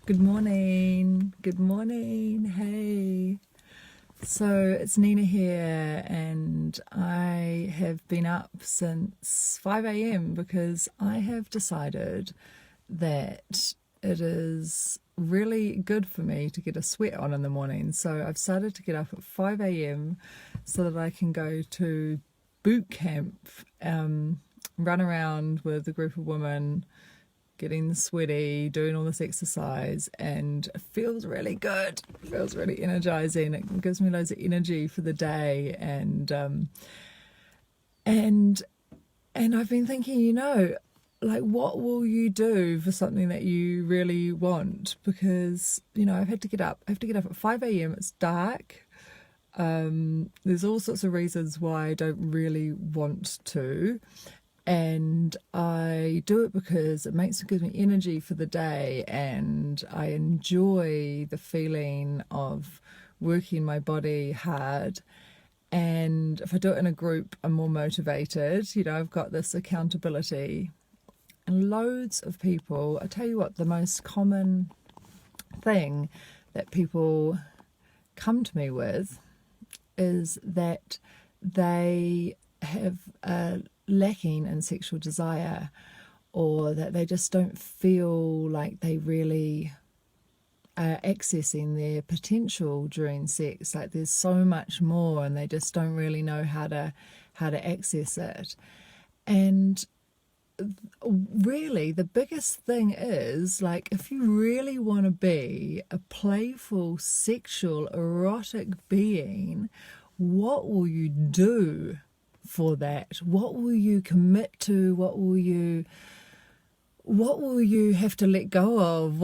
Good morning. Good morning. Hey. So it's Nina here, and I have been up since 5 a.m. because I have decided that it is really good for me to get a sweat on in the morning. So I've started to get up at 5 a.m. so that I can go to boot camp, run around with a group of women, getting sweaty, doing all this exercise, and it feels really good. It feels really energizing. It gives me loads of energy for the day, and I've been thinking, like, what will you do for something that you really want? Because I've had to get up. I have to get up at 5 a.m. It's dark. There's all sorts of reasons why I don't really want to, and I do it because it gives me energy for the day, and I enjoy the feeling of working my body hard. And if I do it in a group, I'm more motivated. I've got this accountability. And loads of people, I tell you what, the most common thing that people come to me with is that they have lacking in sexual desire, or that they just don't feel like they really are accessing their potential during sex. Like, there's so much more, and they just don't really know how to access it. And really, the biggest thing is, like, if you really want to be a playful, sexual, erotic being, what will you do for that? What will you commit to? What will you have to let go of?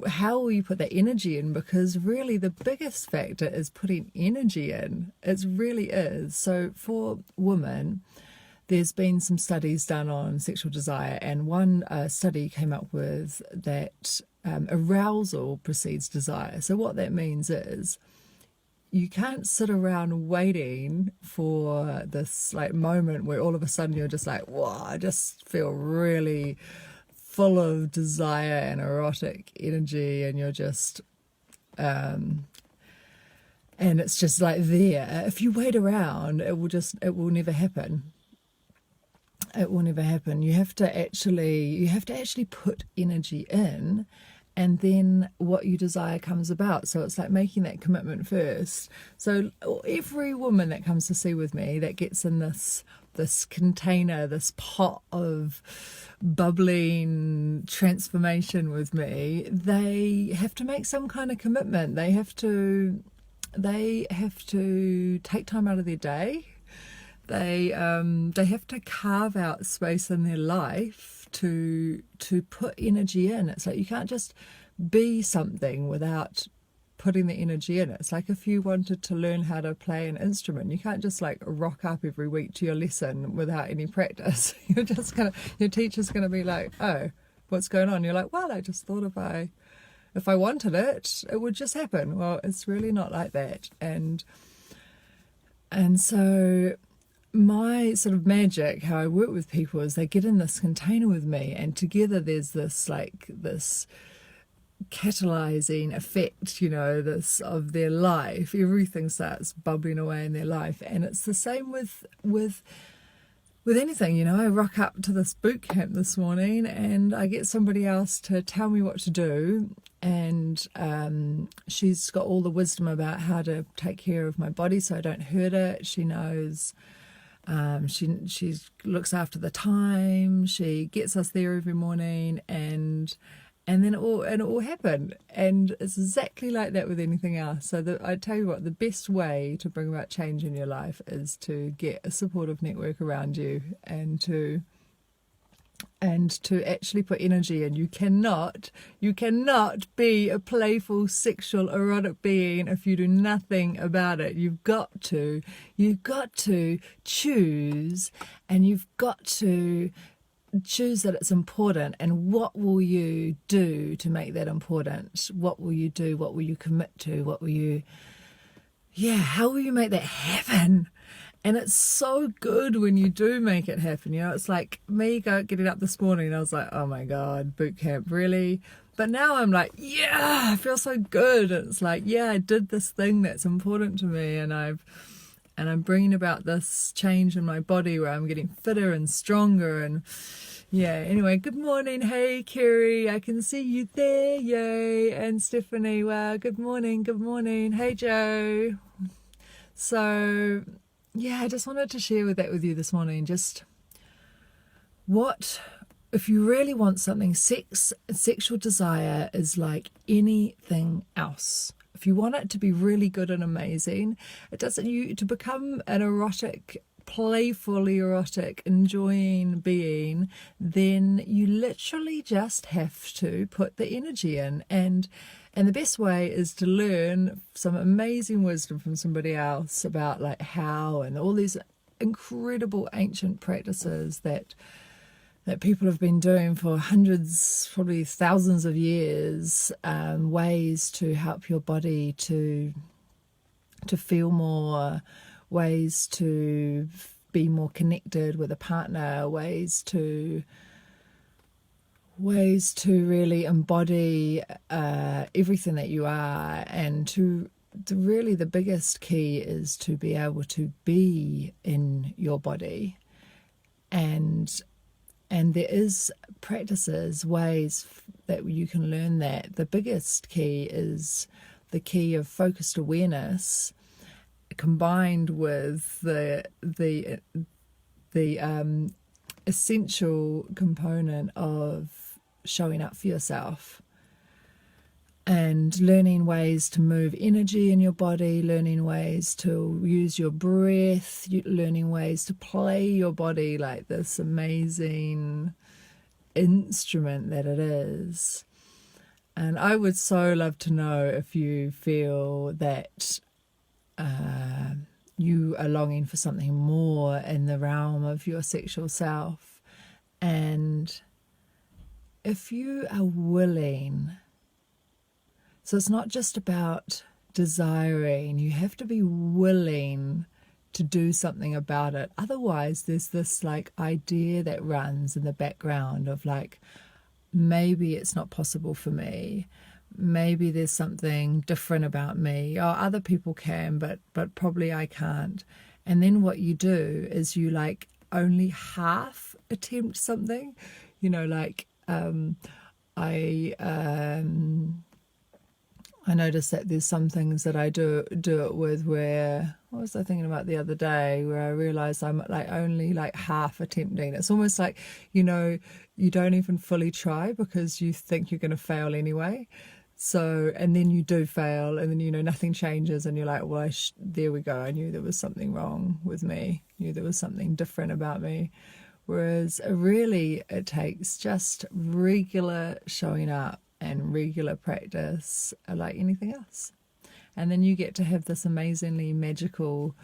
How will you put that energy in? Because really the biggest factor is putting energy in. It really is. So for women, there's been some studies done on sexual desire, and one study came up with that arousal precedes desire. So what that means is, you can't sit around waiting for this like moment where all of a sudden you're just like, wow, I just feel really full of desire and erotic energy, and you're just and it's just like there. If you wait around, it will never happen. It will never happen. You have to actually put energy in, and then what you desire comes about. So it's like making that commitment first. So every woman that comes to see with me, that gets in this container, this pot of bubbling transformation with me, they have to make some kind of commitment. They have to take time out of their day. They have to carve out space in their life to put energy in. It's like you can't just be something without putting the energy in. It's like if you wanted to learn how to play an instrument, you can't just like rock up every week to your lesson without any practice. Your teacher's gonna be like, oh, what's going on? You're like, well, I just thought if I wanted it, it would just happen. Well, it's really not like that. And so my sort of magic, how I work with people, is they get in this container with me, and together there's this catalyzing effect, this of their life. Everything starts bubbling away in their life. And it's the same with anything. I rock up to this boot camp this morning, and I get somebody else to tell me what to do, and she's got all the wisdom about how to take care of my body so I don't hurt it. She knows. She looks after the time. She gets us there every morning, and then it will happen. And it's exactly like that with anything else. So I tell you what, the best way to bring about change in your life is to get a supportive network around you, and to actually put energy in. You cannot be a playful, sexual, erotic being if you do nothing about it. You've got to choose, and you've got to choose that it's important. And what will you do to make that important? What will you do? What will you commit to? How will you make that happen? And it's so good when you do make it happen. You know, it's like me getting up this morning and I was like, oh my God, boot camp, really? But now I'm like, yeah, I feel so good. It's like, yeah, I did this thing that's important to me, and I'm bringing about this change in my body where I'm getting fitter and stronger. And yeah, anyway, good morning. Hey, Kerry, I can see you there. Yay. And Stephanie, wow, good morning. Good morning. Hey, Joe. So yeah, I just wanted to share with you this morning. Just what, if you really want something, sexual desire is like anything else. If you want it to be really good and amazing, it doesn't, you to become an erotic, playful, erotic, enjoying being, then you literally just have to put the energy in. And the best way is to learn some amazing wisdom from somebody else about like how, and all these incredible ancient practices that people have been doing for hundreds, probably thousands of years, ways to help your body to feel more, ways to be more connected with a partner, ways to really embody everything that you are, and to really the biggest key is to be able to be in your body. And there is practices, ways that you can learn that. The biggest key is the key of focused awareness, combined with the essential component of showing up for yourself, and learning ways to move energy in your body, learning ways to use your breath, learning ways to play your body like this amazing instrument that it is. And I would so love to know if you feel that you are longing for something more in the realm of your sexual self. And if you are willing, so it's not just about desiring, you have to be willing to do something about it. Otherwise, there's this like idea that runs in the background of like, maybe it's not possible for me. Maybe there's something different about me. Oh, other people can, but probably I can't. And then what you do is you like only half attempt something. You know, like I notice that there's some things that I do it with where, what was I thinking about the other day, where I realized I'm like only like half attempting. It's almost like, you know, you don't even fully try because you think you're going to fail anyway. So, and then you do fail, and then, you know, nothing changes, and you're like, well, there we go. I knew there was something wrong with me. I knew there was something different about me. Whereas really it takes just regular showing up and regular practice, like anything else. And then you get to have this amazingly magical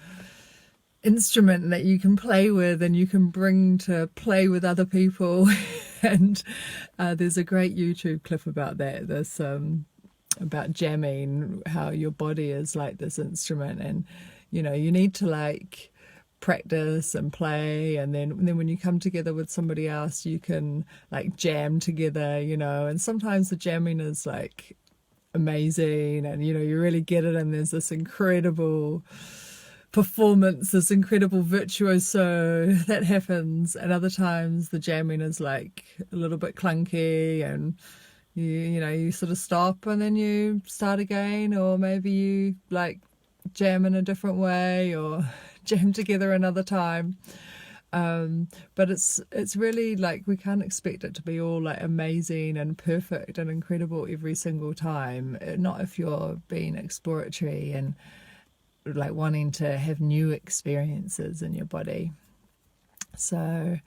instrument that you can play with, and you can bring to play with other people. And there's a great YouTube clip about that, this about jamming, how your body is like this instrument, and you know, you need to like practice and play, and then when you come together with somebody else, you can like jam together, you know. And sometimes the jamming is like amazing, and you know, you really get it, and there's this incredible performance, this incredible virtuoso that happens. And other times the jamming is like a little bit clunky, and you know, you sort of stop and then you start again, or maybe you like jam in a different way, or jam together another time. But it's really like, we can't expect it to be all like amazing and perfect and incredible every single time. Not if you're being exploratory and like wanting to have new experiences in your body. So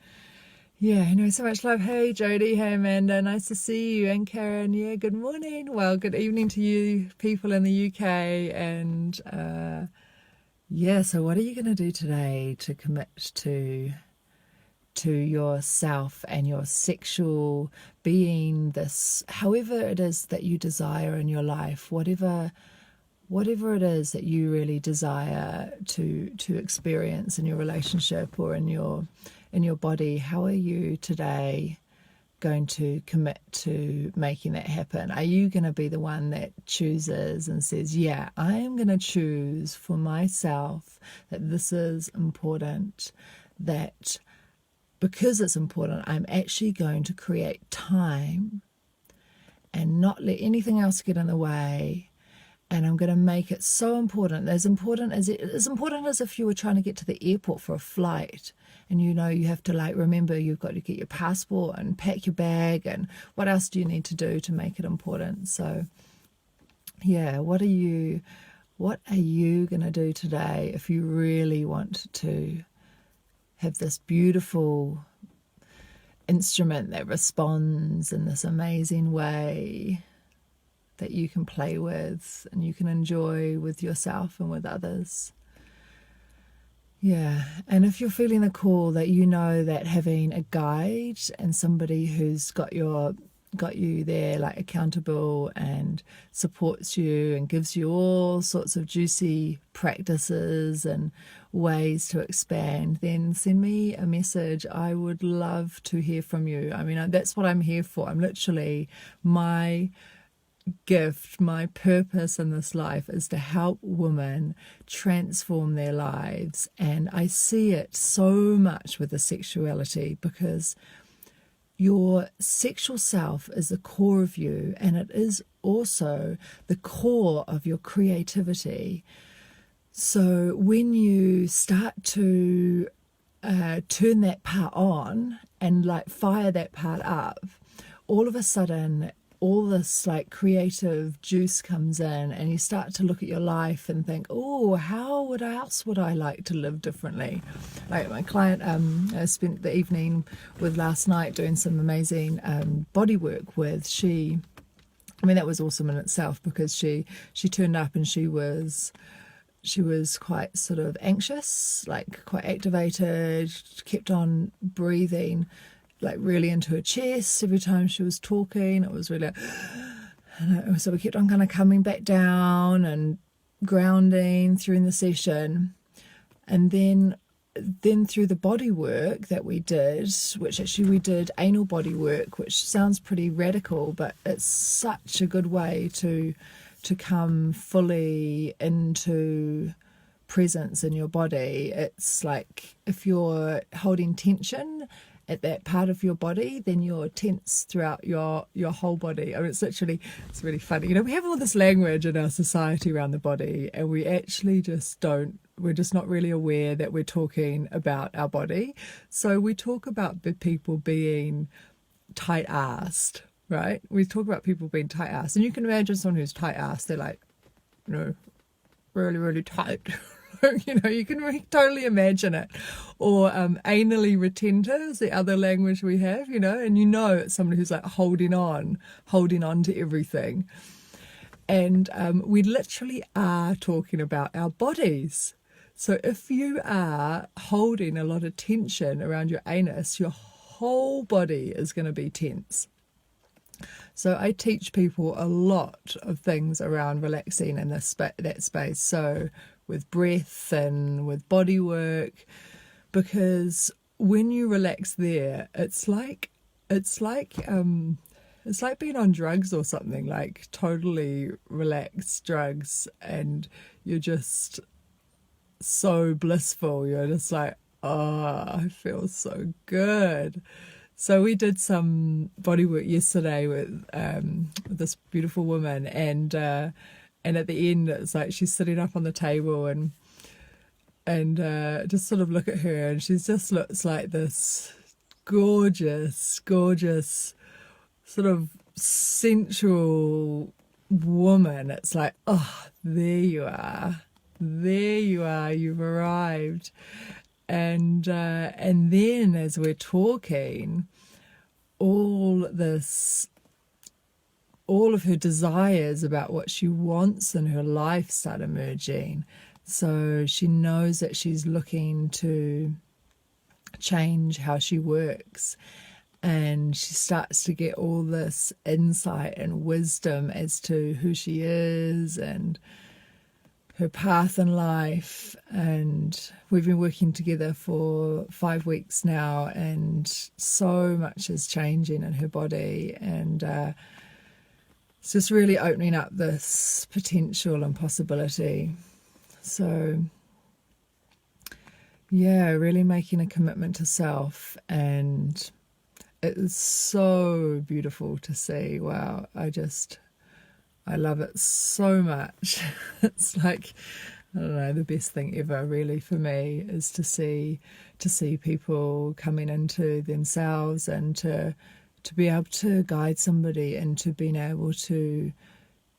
yeah, anyway, so much love. Hey Jody, hey Amanda, nice to see you. And Karen, yeah, good morning. Well, good evening to you people in the UK. And yeah, so what are you going to do today to commit to yourself and your sexual being, this, however it is that you desire in your life, whatever whatever it is that you really desire to experience in your relationship or in your body, how are you today going to commit to making that happen? Are you going to be the one that chooses and says, yeah, I am going to choose for myself that this is important, that because it's important, I'm actually going to create time and not let anything else get in the way, and I'm going to make it so important, as important as if you were trying to get to the airport for a flight, and you have to remember you've got to get your passport and pack your bag, and what else do you need to do to make it important? So yeah, what are you going to do today if you really want to have this beautiful instrument that responds in this amazing way that you can play with and you can enjoy with yourself and with others? Yeah, and if you're feeling the call, that that having a guide and somebody who's got you there, accountable, and supports you and gives you all sorts of juicy practices and ways to expand, then send me a message. I would love to hear from you. I mean, that's what I'm here for. I'm literally, my gift, my purpose in this life is to help women transform their lives. And I see it so much with the sexuality, because your sexual self is the core of you, and it is also the core of your creativity. So when you start to turn that part on and fire that part up, all of a sudden all this creative juice comes in, and you start to look at your life and think, oh, how else would I like to live differently? Like my client I spent the evening with last night doing some amazing body work with. That was awesome in itself, because she turned up and she was quite sort of anxious, quite activated, kept on breathing really into her chest every time she was talking. It was really, so we kept on kind of coming back down and grounding through the session. And then through the body work that we did, which actually we did anal body work, which sounds pretty radical, but it's such a good way to come fully into presence in your body. It's like if you're holding tension at that part of your body, then you're tense throughout your whole body. I mean, it's really funny. We have all this language in our society around the body, and we actually we're just not really aware that we're talking about our body. So we talk about the people being tight-assed, right? We talk about people being tight-assed, and you can imagine someone who's tight-assed, they're really, really tight. You can totally imagine it. Or anally retentive is the other language we have, and it's somebody who's holding on to everything. And we literally are talking about our bodies. So if you are holding a lot of tension around your anus, your whole body is going to be tense. So I teach people a lot of things around relaxing in that space. So with breath and with body work, because when you relax there, it's like being on drugs or something, totally relaxed drugs, and you're just so blissful. You're just oh, I feel so good. So we did some body work yesterday with this beautiful woman, and at the end, it's she's sitting up on the table, and just sort of look at her, and she just looks like this gorgeous, gorgeous, sort of sensual woman. It's oh, there you are, you've arrived. And then as we're talking, all of her desires about what she wants in her life start emerging. So she knows that she's looking to change how she works, and she starts to get all this insight and wisdom as to who she is and her path in life, and we've been working together for 5 weeks now, and so much is changing in her body, and it's just really opening up this potential and possibility. So yeah, really making a commitment to self, and it is so beautiful to see. Wow, I love it so much. It's like, I don't know, the best thing ever really for me is to see people coming into themselves, and to be able to guide somebody into being able to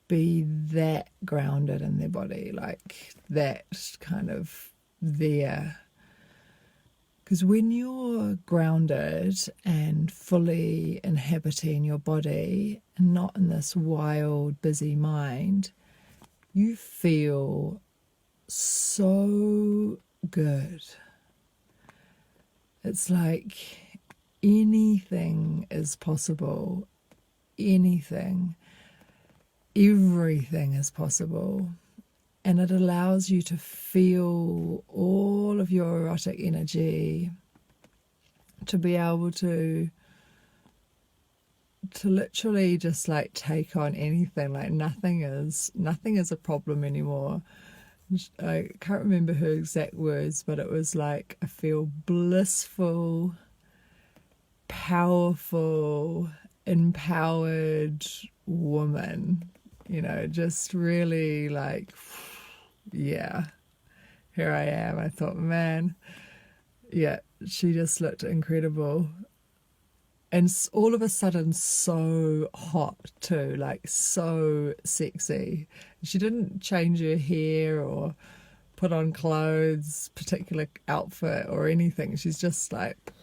be that grounded in their body, like that kind of there. Because when you're grounded and fully inhabiting your body and not in this wild, busy mind, you feel so good. It's like anything is possible. Anything. Everything is possible. And it allows you to feel all of your erotic energy, to be able to literally just like take on anything. Like nothing is a problem anymore. I can't remember her exact words, but it was like, I feel blissful, powerful, empowered woman. You know, just really like, yeah, here I am. I thought, man, yeah, she just looked incredible. And all of a sudden, so hot too, like so sexy. She didn't change her hair or put on clothes, particular outfit or anything. She's just like,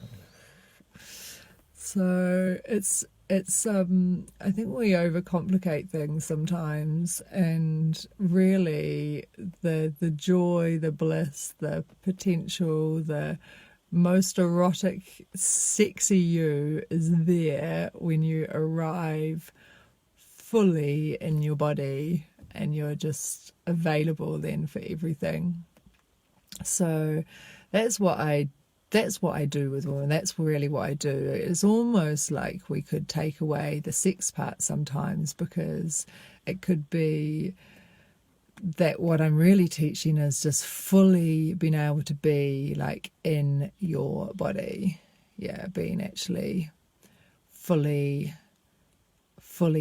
so it's I think we overcomplicate things sometimes, and really the joy, the bliss, the potential, the most erotic, sexy you is there when you arrive fully in your body and you're just available then for everything. So that's what I do with women. That's really what I do. It's almost like we could take away the sex part sometimes, because it could be that what I'm really teaching is just fully being able to be like in your body. Yeah, being actually fully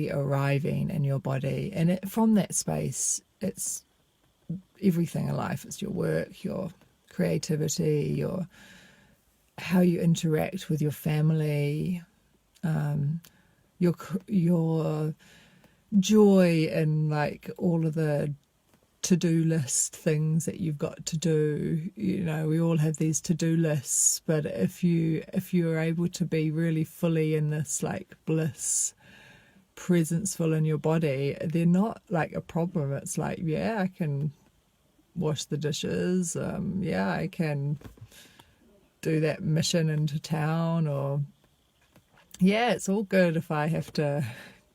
arriving in your body. And from that space, it's everything in life. It's your work, your creativity, your how you interact with your family, your joy in like all of the to-do list things that you've got to do. You know, we all have these to-do lists, but if you're able to be really fully in this like bliss, presenceful in your body, they're not like a problem. It's like, yeah, I can wash the dishes, yeah, I can do that mission into town, or yeah, it's all good if I have to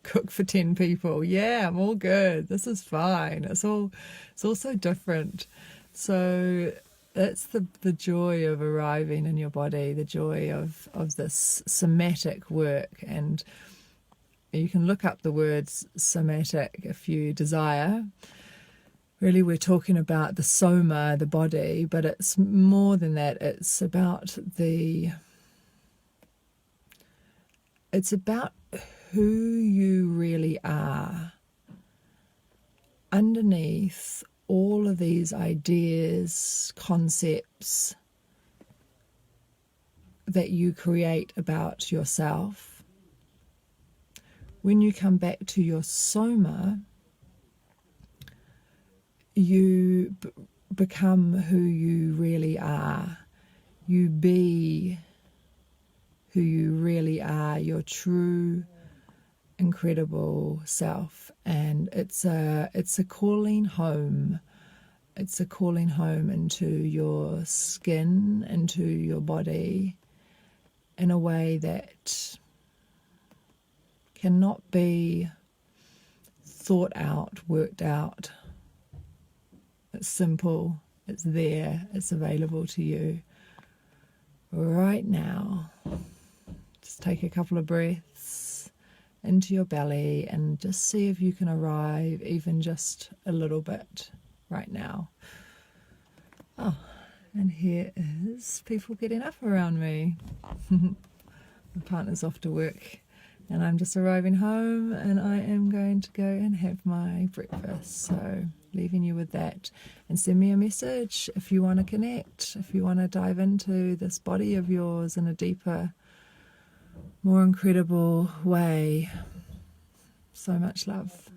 cook for 10 people. Yeah, I'm all good. This is fine. It's all so different. So that's the joy of arriving in your body, the joy of this somatic work. And you can look up the words somatic if you desire. Really, we're talking about the soma, the body, but it's more than that. It's about who you really are underneath all of these ideas, concepts that you create about yourself. When you come back to your soma, you become who you really are. You be who you really are, your true, incredible self. And it's a calling home. It's a calling home into your skin, into your body, in a way that cannot be thought out, worked out. It's simple, it's there, it's available to you right now. Just take a couple of breaths into your belly and just see if you can arrive even just a little bit right now. Oh, and here is people getting up around me. My partner's off to work and I'm just arriving home, and I am going to go and have my breakfast. So leaving you with that, and send me a message if you want to connect, if you want to dive into this body of yours in a deeper, more incredible way. So much love.